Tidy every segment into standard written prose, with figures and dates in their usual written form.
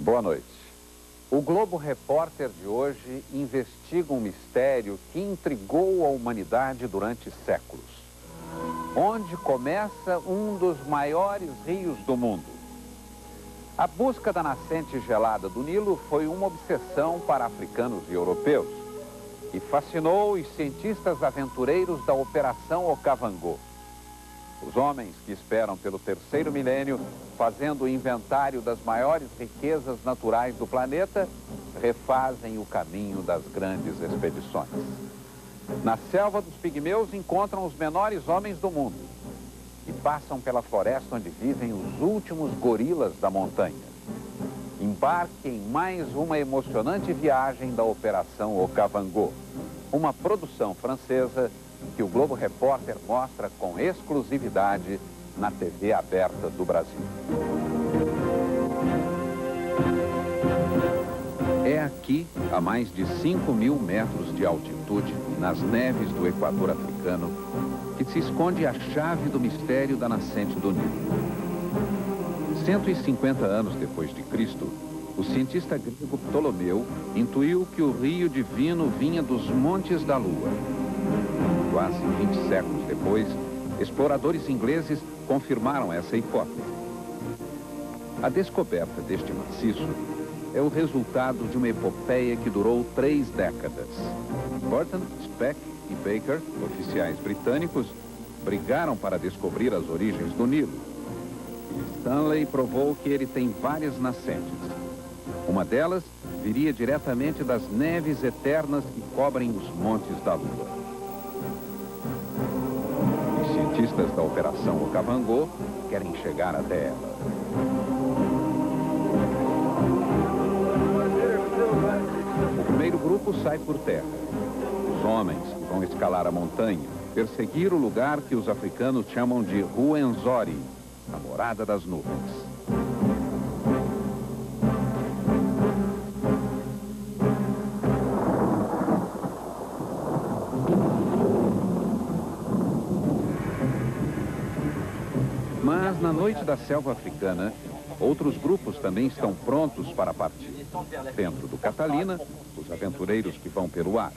Boa noite. O Globo Repórter de hoje investiga um mistério que intrigou a humanidade durante séculos. Onde começa um dos maiores rios do mundo? A busca da nascente gelada do Nilo foi uma obsessão para africanos e europeus e fascinou os cientistas aventureiros da Operação Okavango. Os homens que esperam pelo terceiro milênio, fazendo o inventário das maiores riquezas naturais do planeta, refazem o caminho das grandes expedições. Na selva dos pigmeus encontram os menores homens do mundo e passam pela floresta onde vivem os últimos gorilas da montanha. Embarque em mais uma emocionante viagem da Operação Okavango, uma produção francesa que o Globo Repórter mostra com exclusividade na TV aberta do Brasil. É aqui, a mais de 5.000 metros de altitude, nas neves do Equador africano, que se esconde a chave do mistério da nascente do Nilo. 150 anos depois de Cristo, o cientista grego Ptolomeu intuiu que o rio divino vinha dos montes da Lua. Quase 20 séculos depois, exploradores ingleses confirmaram essa hipótese. A descoberta deste maciço é o resultado de uma epopeia que durou 3 décadas. Burton, Speck e Baker, oficiais britânicos, brigaram para descobrir as origens do Nilo. E Stanley provou que ele tem várias nascentes. Uma delas viria diretamente das neves eternas que cobrem os montes da Lua. Os cientistas da Operação Okavango querem chegar até ela. O primeiro grupo sai por terra. Os homens que vão escalar a montanha, perseguir o lugar que os africanos chamam de Ruwenzori, a morada das nuvens. Mas na noite da selva africana, outros grupos também estão prontos para partir. Dentro do Catalina, os aventureiros que vão pelo ar.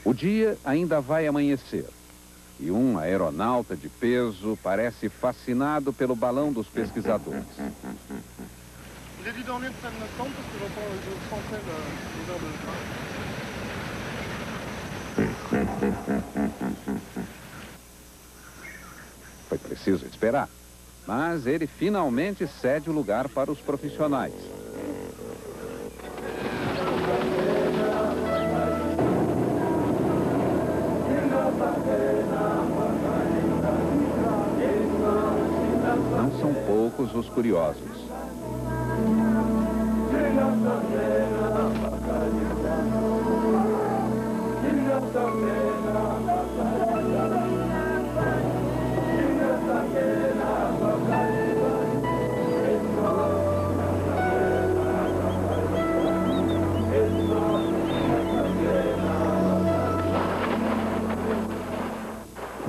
O dia ainda vai amanhecer. E um aeronauta de peso parece fascinado pelo balão dos pesquisadores. Foi preciso esperar, mas ele finalmente cede o lugar para os profissionais. Não são poucos os curiosos.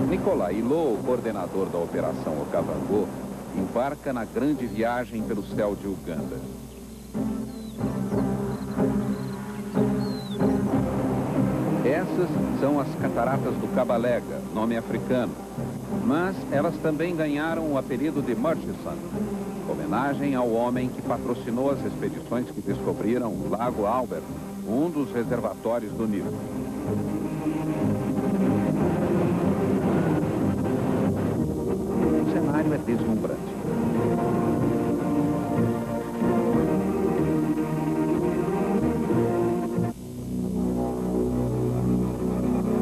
Nicolai Ilo, o coordenador da Operação Okavango, embarca na grande viagem pelo céu de Uganda. Essas são as cataratas do Kabalega, nome africano, mas elas também ganharam o apelido de Murchison, homenagem ao homem que patrocinou as expedições que descobriram o Lago Albert, um dos reservatórios do Nilo. O cenário é deslumbrante.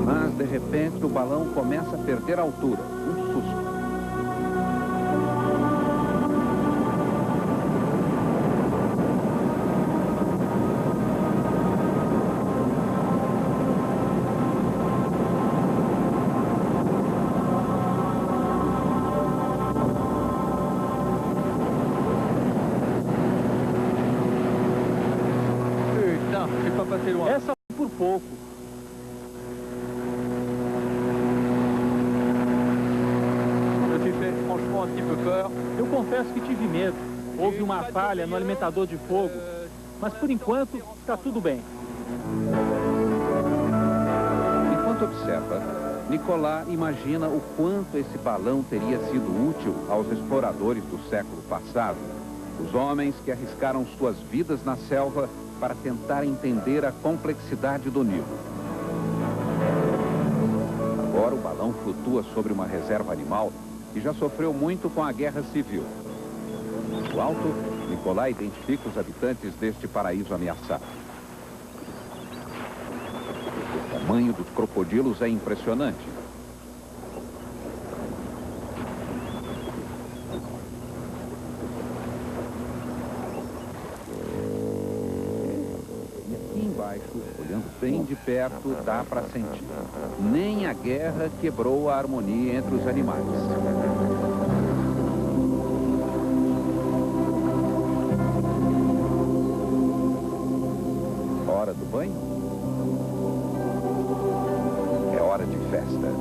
Mas, de repente, o balão começa a perder altura. Um susto. Essa por pouco. confesso que tive medo. Houve uma falha no alimentador de fogo, mas por enquanto está tudo bem. Enquanto observa, Nicolas imagina o quanto esse balão teria sido útil aos exploradores do século passado. Os homens que arriscaram suas vidas na selva para tentar entender a complexidade do Nilo. Agora o balão flutua sobre uma reserva animal que já sofreu muito com a guerra civil. Do alto, Nicolas identifica os habitantes deste paraíso ameaçado. O tamanho dos crocodilos é impressionante. Olhando bem de perto, dá para sentir. Nem a guerra quebrou a harmonia entre os animais. Hora do banho? É hora de festa.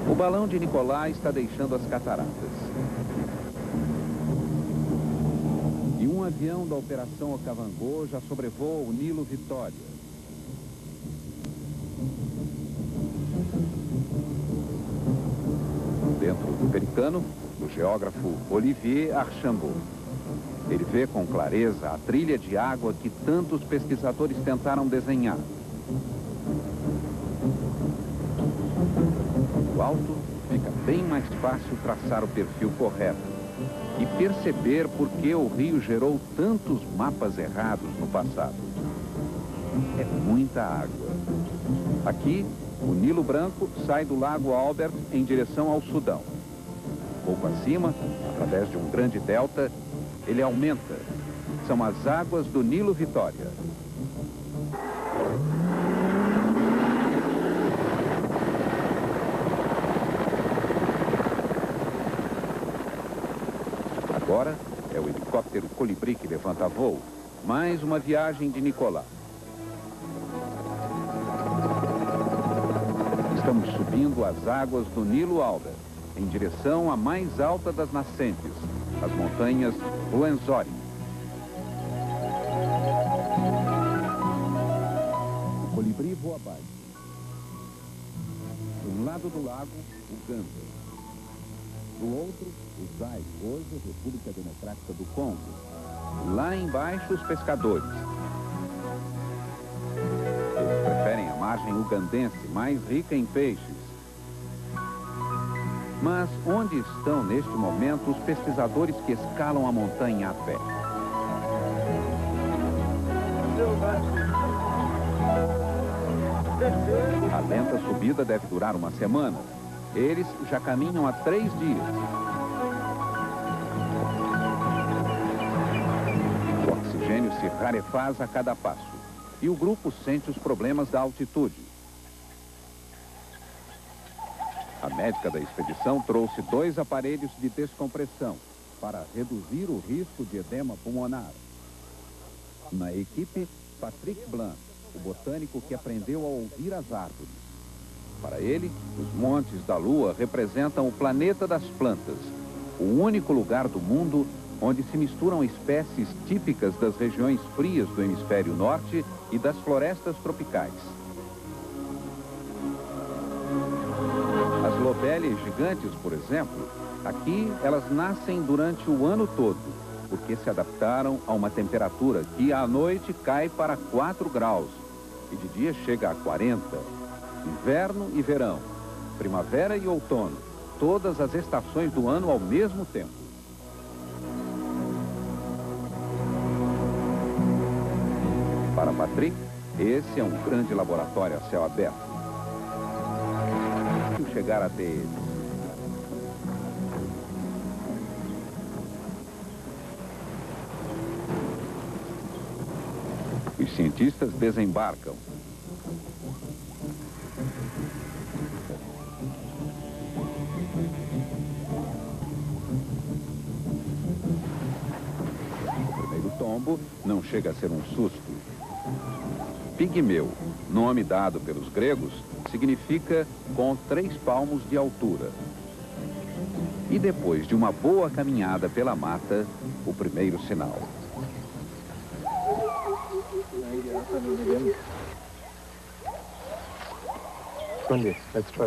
O balão de Nicolas está deixando as cataratas. E um avião da Operação Okavango já sobrevoa o Nilo Vitória. Dentro do Pericano, o geógrafo Olivier Archambault. Ele vê com clareza a trilha de água que tantos pesquisadores tentaram desenhar. Do alto, fica bem mais fácil traçar o perfil correto e perceber por que o rio gerou tantos mapas errados no passado. É muita água. Aqui, o Nilo Branco sai do Lago Albert em direção ao Sudão. Pouco acima, através de um grande delta, ele aumenta. São as águas do Nilo Vitória. Agora é o helicóptero Colibri que levanta voo. Mais uma viagem de Nicolas. Estamos subindo as águas do Nilo Albert, em direção à mais alta das nascentes, as montanhas Ruwenzori. O Colibri voa abaixo. De um lado do lago, o Ganda. Do outro, o Zaire, hoje República Democrática do Congo. Lá embaixo, os pescadores. Eles preferem a margem ugandense, mais rica em peixes. Mas onde estão, neste momento, os pesquisadores que escalam a montanha a pé? A lenta subida deve durar uma semana. Eles já caminham há 3 dias. O oxigênio se rarefaz a cada passo. E o grupo sente os problemas da altitude. A médica da expedição trouxe 2 aparelhos de descompressão para reduzir o risco de edema pulmonar. Na equipe, Patrick Blanc, o botânico que aprendeu a ouvir as árvores. Para ele, os montes da Lua representam o planeta das plantas, o único lugar do mundo onde se misturam espécies típicas das regiões frias do hemisfério norte e das florestas tropicais. As lobélias gigantes, por exemplo, aqui elas nascem durante o ano todo, porque se adaptaram a uma temperatura que à noite cai para 4 graus e de dia chega a 40. Inverno e verão, primavera e outono, todas as estações do ano ao mesmo tempo. Para Patrick, esse é um grande laboratório a céu aberto. Chegar até ele. Os cientistas desembarcam. O primeiro tombo não chega a ser um susto. Pigmeu, nome dado pelos gregos, significa com 3 palmos de altura. E depois de uma boa caminhada pela mata, o primeiro sinal.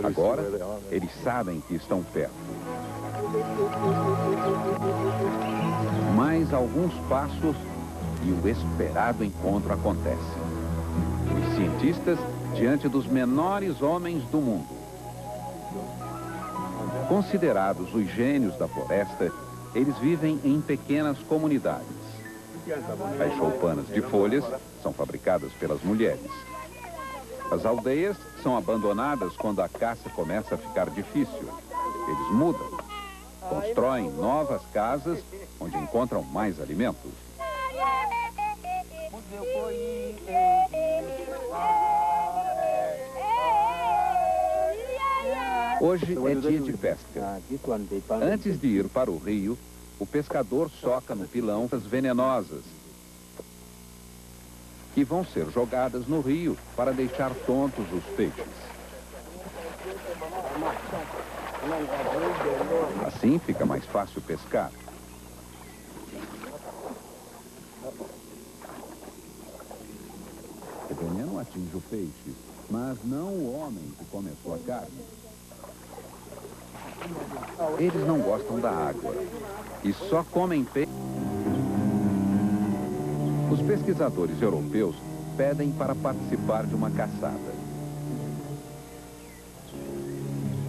Agora, eles sabem que estão perto. Mais alguns passos e o esperado encontro acontece. Os cientistas diante dos menores homens do mundo. Considerados os gênios da floresta, eles vivem em pequenas comunidades. As choupanas de folhas são fabricadas pelas mulheres. As aldeias são abandonadas quando a caça começa a ficar difícil. Eles mudam, constroem novas casas onde encontram mais alimentos. Hoje é dia de pesca. Antes de ir para o rio, o pescador soca no pilão as venenosas, que vão ser jogadas no rio para deixar tontos os peixes. Assim fica mais fácil pescar. O veneno atinge o peixe, mas não o homem que come a sua carne. Eles não gostam da água e só comem peixe. Os pesquisadores europeus pedem para participar de uma caçada.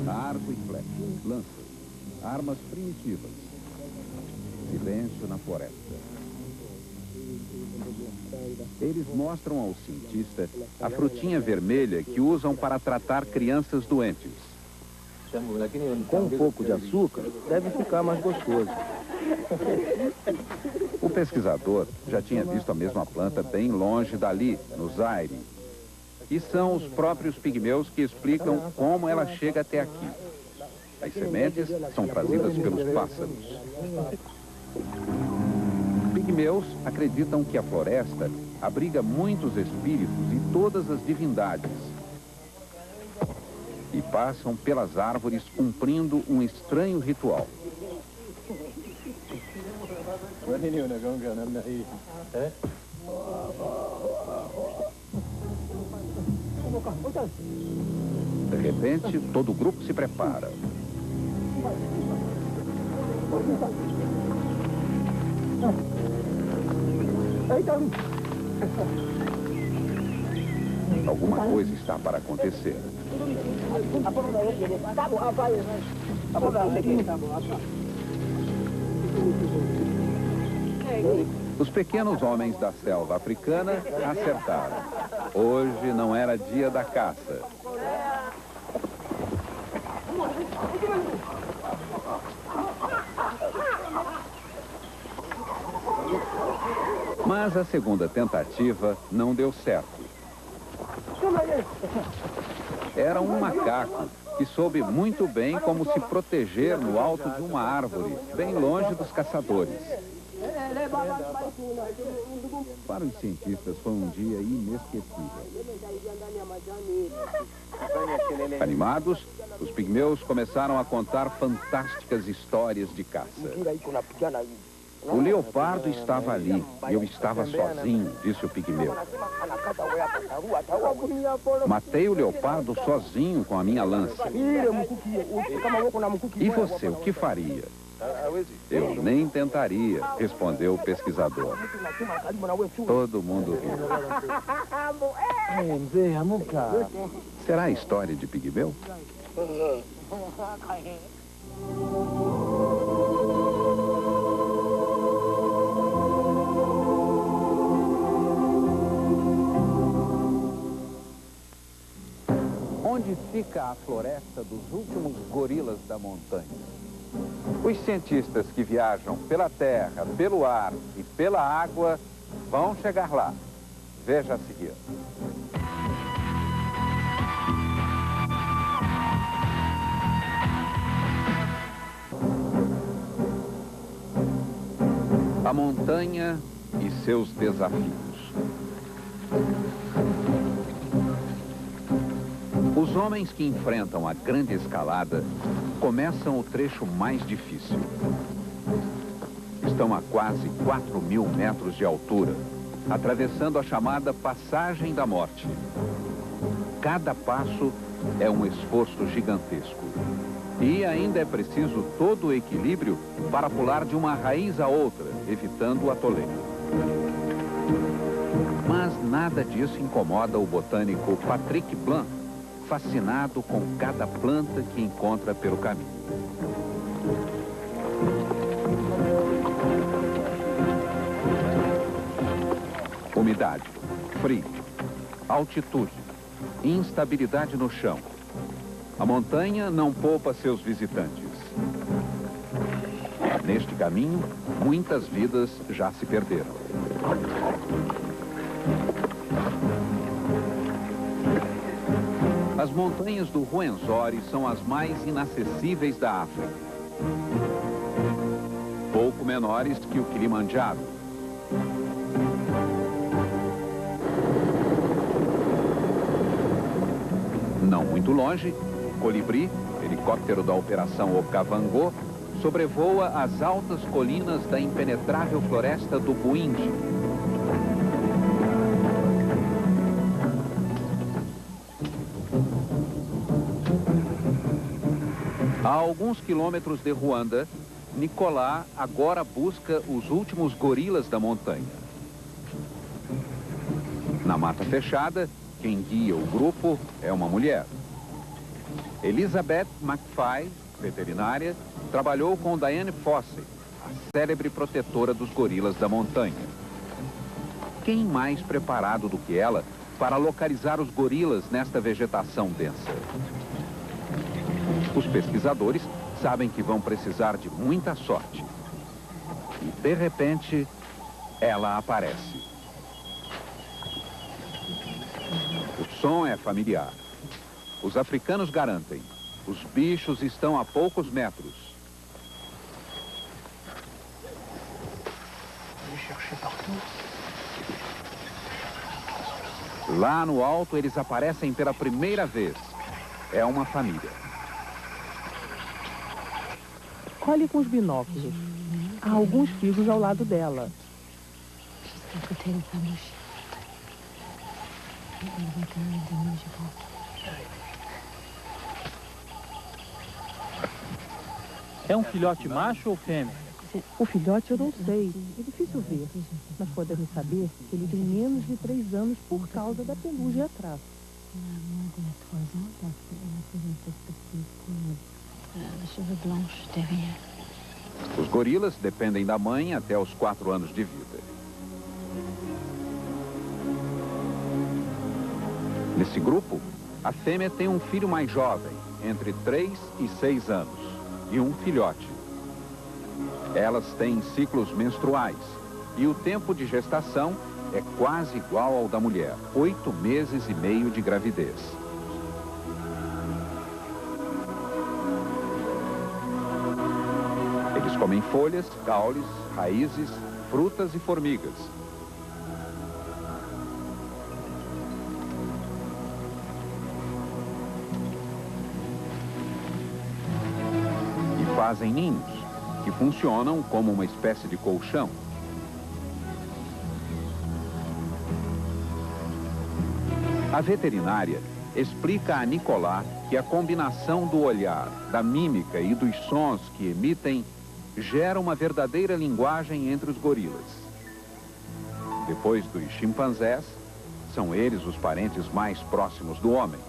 Arco e flecha, lanças, armas primitivas. Silêncio na floresta. Eles mostram ao cientista a frutinha vermelha que usam para tratar crianças doentes. Com um pouco de açúcar, deve ficar mais gostoso. O pesquisador já tinha visto a mesma planta bem longe dali, no Zaire. E são os próprios pigmeus que explicam como ela chega até aqui. As sementes são trazidas pelos pássaros. Pigmeus acreditam que a floresta abriga muitos espíritos e todas as divindades. E passam pelas árvores cumprindo um estranho ritual. De repente, todo o grupo se prepara. Alguma coisa está para acontecer. Os pequenos homens da selva africana acertaram. Hoje não era dia da caça. Mas a segunda tentativa não deu certo. Era um macaco que soube muito bem como se proteger no alto de uma árvore, bem longe dos caçadores. Para os cientistas foi um dia inesquecível. Animados, os pigmeus começaram a contar fantásticas histórias de caça. O leopardo estava ali e eu estava sozinho, disse o pigmeu. Matei o leopardo sozinho com a minha lança. E você, o que faria? Eu nem tentaria, respondeu o pesquisador. Todo mundo riu. Será a história de pigmeu? onde fica a floresta dos últimos gorilas da montanha. Os cientistas que viajam pela terra, pelo ar e pela água vão chegar lá. Veja a seguir. A montanha e seus desafios. Os homens que enfrentam a grande escalada começam o trecho mais difícil. Estão a quase 4.000 metros de altura, atravessando a chamada Passagem da Morte. Cada passo é um esforço gigantesco. E ainda é preciso todo o equilíbrio para pular de uma raiz a outra, evitando o atoleiro. Mas nada disso incomoda o botânico Patrick Blanc, fascinado com cada planta que encontra pelo caminho. Umidade, frio, altitude, instabilidade no chão. A montanha não poupa seus visitantes. Neste caminho, muitas vidas já se perderam. As montanhas do Ruwenzori são as mais inacessíveis da África. Pouco menores que o Kilimanjaro. Não muito longe, o Colibri, helicóptero da Operação Okavango, sobrevoa as altas colinas da impenetrável floresta do Buindi. A alguns quilômetros de Ruanda, Nicolas agora busca os últimos gorilas da montanha. Na mata fechada, quem guia o grupo é uma mulher. Elizabeth McFay, veterinária, trabalhou com Diane Fossey, a célebre protetora dos gorilas da montanha. Quem mais preparado do que ela para localizar os gorilas nesta vegetação densa? Os pesquisadores sabem que vão precisar de muita sorte. E, de repente, ela aparece. O som é familiar. Os africanos garantem. Os bichos estão a poucos metros. Lá no alto, eles aparecem pela primeira vez. É uma família. Olhe com os binóculos. Há alguns figos ao lado dela. É um filhote macho ou fêmea? O filhote eu não sei. É difícil ver. Mas podemos saber que ele tem menos de 3 anos por causa da pelugem atrás. Os gorilas dependem da mãe até os 4 anos de vida. Nesse grupo, a fêmea tem um filho mais jovem, entre 3 e 6 anos, e um filhote. Elas têm ciclos menstruais e o tempo de gestação é quase igual ao da mulher, 8 meses e meio de gravidez. Eles comem folhas, caules, raízes, frutas e formigas. E fazem ninhos, que funcionam como uma espécie de colchão. A veterinária explica a Nicolas que a combinação do olhar, da mímica e dos sons que emitem gera uma verdadeira linguagem entre os gorilas. Depois dos chimpanzés, são eles os parentes mais próximos do homem.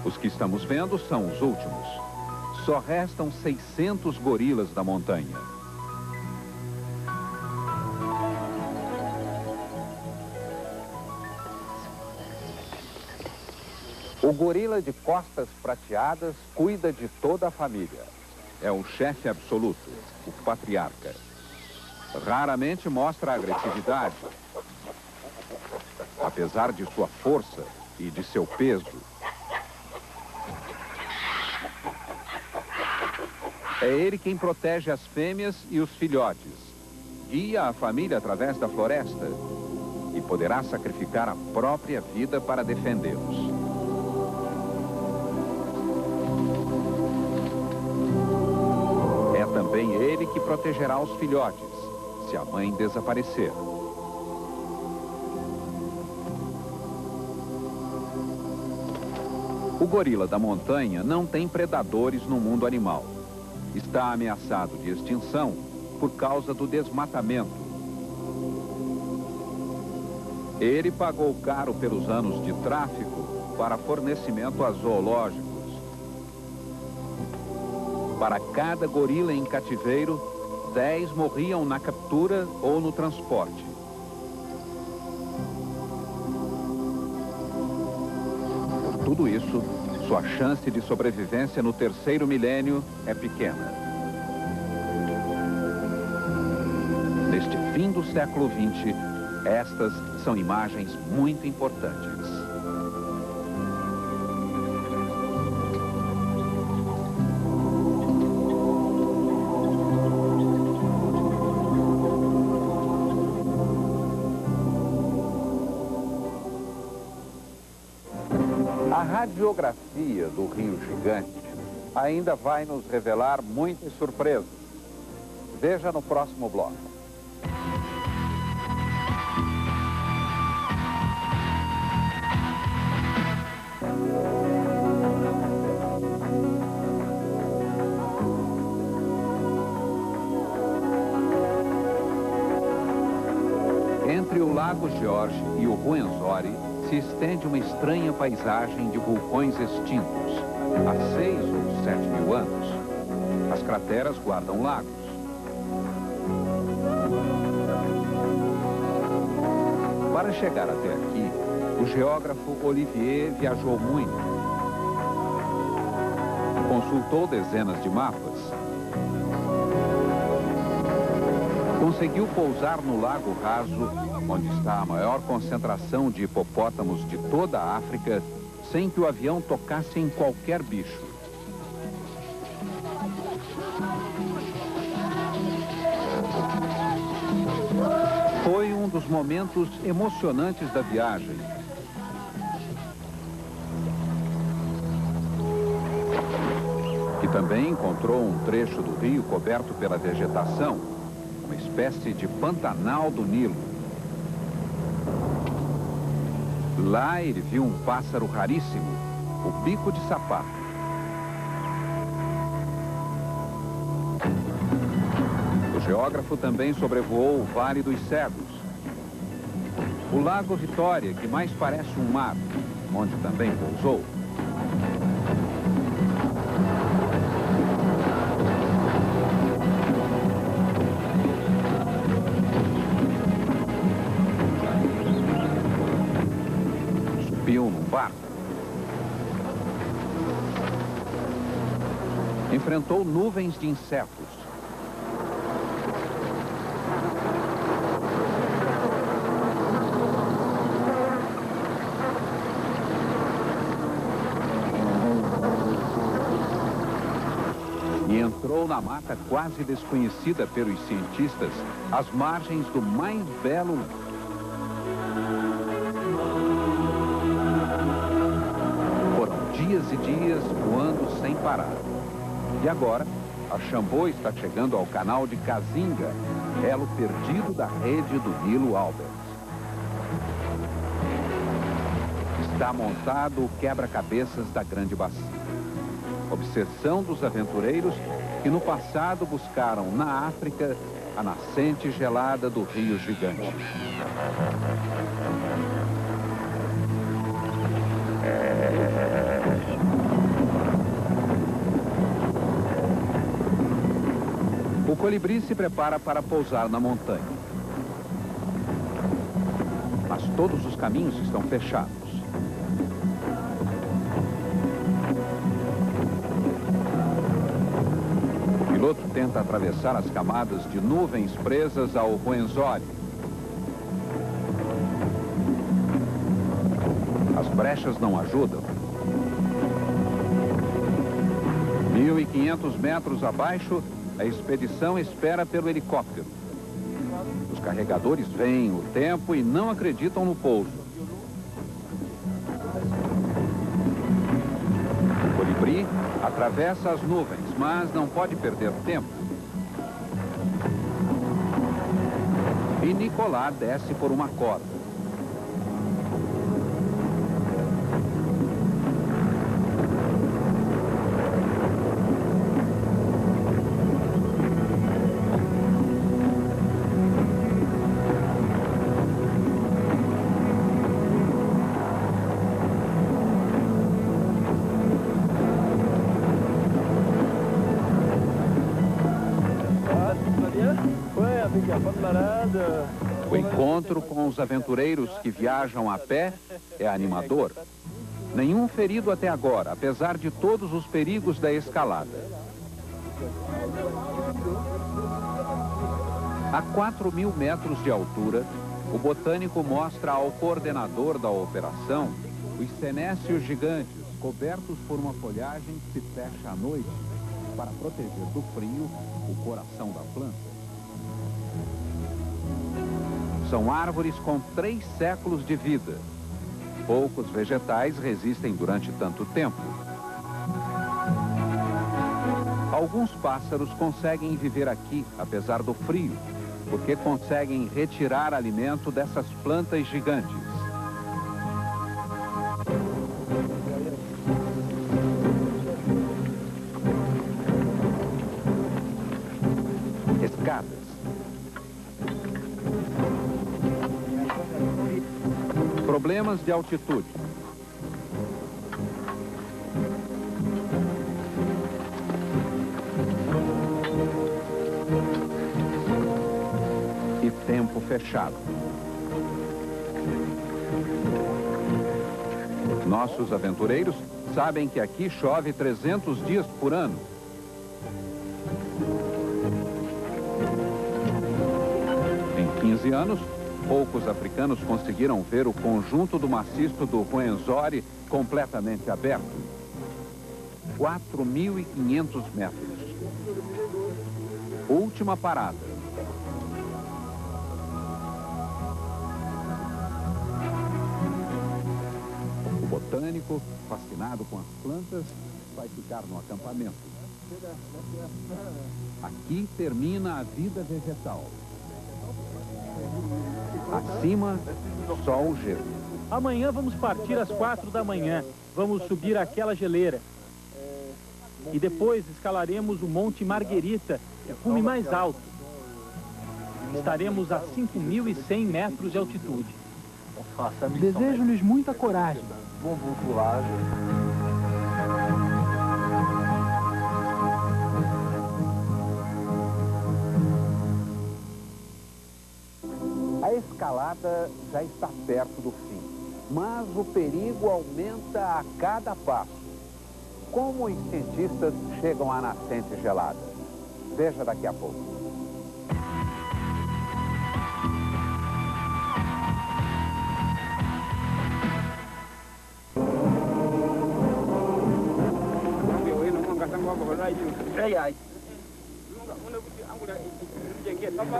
Os que estamos vendo são os últimos. Só restam 600 gorilas da montanha. O gorila de costas prateadas cuida de toda a família. É o chefe absoluto, o patriarca. Raramente mostra agressividade. Apesar de sua força e de seu peso. É ele quem protege as fêmeas e os filhotes. Guia a família através da floresta e poderá sacrificar a própria vida para defendê-los. É também ele que protegerá os filhotes, se a mãe desaparecer. O gorila da montanha não tem predadores no mundo animal. Está ameaçado de extinção por causa do desmatamento. Ele pagou caro pelos anos de tráfico para fornecimento a zoológicos. Para cada gorila em cativeiro, 10 morriam na captura ou no transporte. Por tudo isso, sua chance de sobrevivência no terceiro milênio é pequena. Neste fim do século XX, estas são imagens muito importantes. A radiografia do Rio Gigante ainda vai nos revelar muitas surpresas. Veja no próximo bloco. Entre o Lago George e o Ruwenzori se estende uma estranha paisagem de vulcões extintos, há 6 ou 7 mil anos. As crateras guardam lagos. Para chegar até aqui, o geógrafo Olivier viajou muito. Consultou dezenas de mapas. Conseguiu pousar no Lago Raso, onde está a maior concentração de hipopótamos de toda a África, sem que o avião tocasse em qualquer bicho. Foi um dos momentos emocionantes da viagem. E também encontrou um trecho do rio coberto pela vegetação, uma espécie de Pantanal do Nilo. Lá ele viu um pássaro raríssimo, o bico de sapato. O geógrafo também sobrevoou o Vale dos Cegos, o Lago Vitória, que mais parece um mar, onde também pousou. Subiu num barco. Enfrentou nuvens de insetos. E entrou na mata quase desconhecida pelos cientistas, às margens do mais belo. Foram dias e dias voando sem parar. E agora, a Chambô está chegando ao canal de Cazinga, elo perdido da rede do Nilo Albert. Está montado o quebra-cabeças da Grande Bacia. Obsessão dos aventureiros que no passado buscaram na África a nascente gelada do Rio Gigante. O colibri se prepara para pousar na montanha. Mas todos os caminhos estão fechados. piloto tenta atravessar as camadas de nuvens presas ao Ruwenzori. As brechas não ajudam. 1.500 metros abaixo, a expedição espera pelo helicóptero. Os carregadores veem o tempo e não acreditam no pouso. O colibri atravessa as nuvens, mas não pode perder tempo. E Nicolas desce por uma corda. O encontro com os aventureiros que viajam a pé é animador. Nenhum ferido até agora, apesar de todos os perigos da escalada. A 4.000 metros de altura, o botânico mostra ao coordenador da operação os senécios gigantes, cobertos por uma folhagem que se fecha à noite para proteger do frio o coração da planta. São árvores com 3 séculos de vida. Poucos vegetais resistem durante tanto tempo. Alguns pássaros conseguem viver aqui, apesar do frio, porque conseguem retirar alimento dessas plantas gigantes. Escadas. Problemas de altitude. E tempo fechado. Nossos aventureiros sabem que aqui chove 300 dias por ano. Em 15 anos, poucos africanos conseguiram ver o conjunto do maciço do Ruwenzori completamente aberto. 4.500 metros. Última parada. O botânico, fascinado com as plantas, vai ficar no acampamento. Aqui termina a vida vegetal. Acima, só o gelo. Amanhã vamos partir às 4 da manhã. Vamos subir aquela geleira. E depois escalaremos o Monte Marguerita, o cume mais alto. Estaremos a 5.100 metros de altitude. Desejo-lhes muita coragem. Bom courage. A escalada já está perto do fim, mas o perigo aumenta a cada passo. Como os cientistas chegam à nascente gelada? Veja daqui a pouco.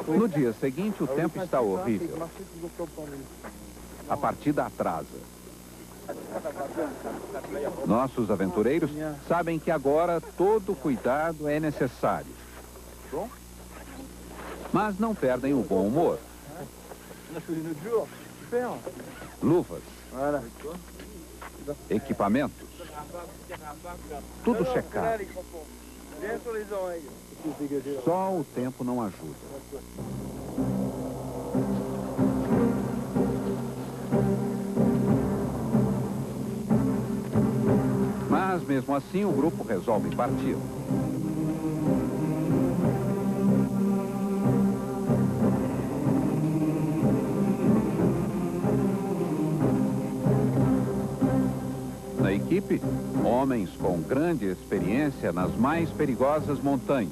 No dia seguinte, o tempo está horrível. A partida atrasa. Nossos aventureiros sabem que agora todo cuidado é necessário. Mas não perdem o bom humor. Luvas. Equipamentos. Tudo checado. Só o tempo não ajuda. Mas mesmo assim o grupo resolve partir. Na equipe, homens com grande experiência nas mais perigosas montanhas.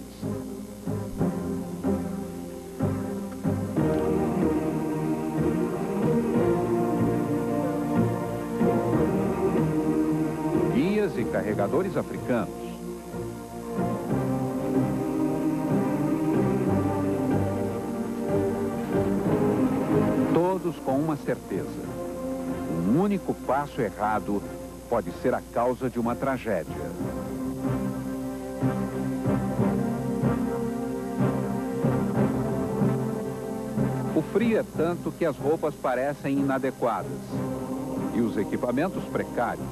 Guias e carregadores africanos. Todos com uma certeza: um único passo errado pode ser a causa de uma tragédia. O frio é tanto que as roupas parecem inadequadas e os equipamentos precários.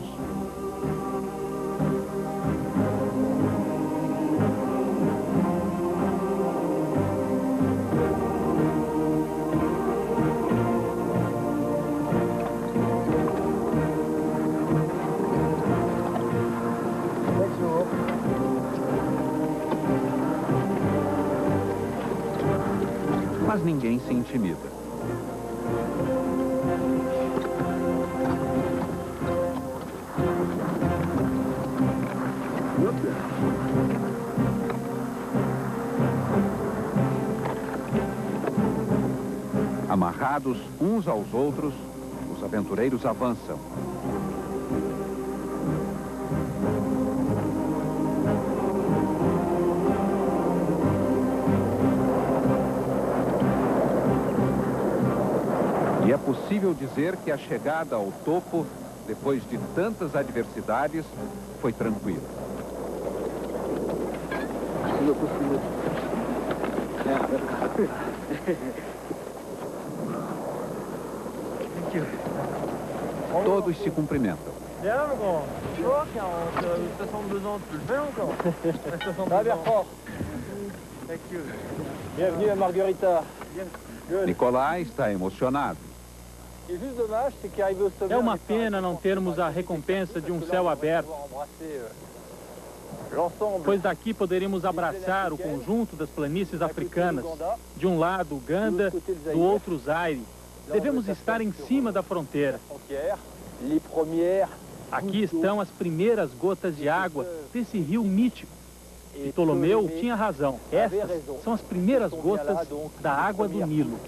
Mas ninguém se intimida. Amarrados uns aos outros, os aventureiros avançam. E é possível dizer que a chegada ao topo, depois de tantas adversidades, foi tranquila. Todos se cumprimentam. Bien, mon grand. Tu vois, 62 ans, tu le fais encore? 62 ans. Thank you. Bienvenue à Margarita. Nicolai está emocionado. É uma pena não termos a recompensa de um céu aberto, pois daqui poderíamos abraçar o conjunto das planícies africanas. De um lado, Uganda, do outro, Zaire. Devemos estar em cima da fronteira. Aqui estão as primeiras gotas de água desse rio mítico. E Ptolomeu tinha razão. Essas são as primeiras gotas da água do Nilo.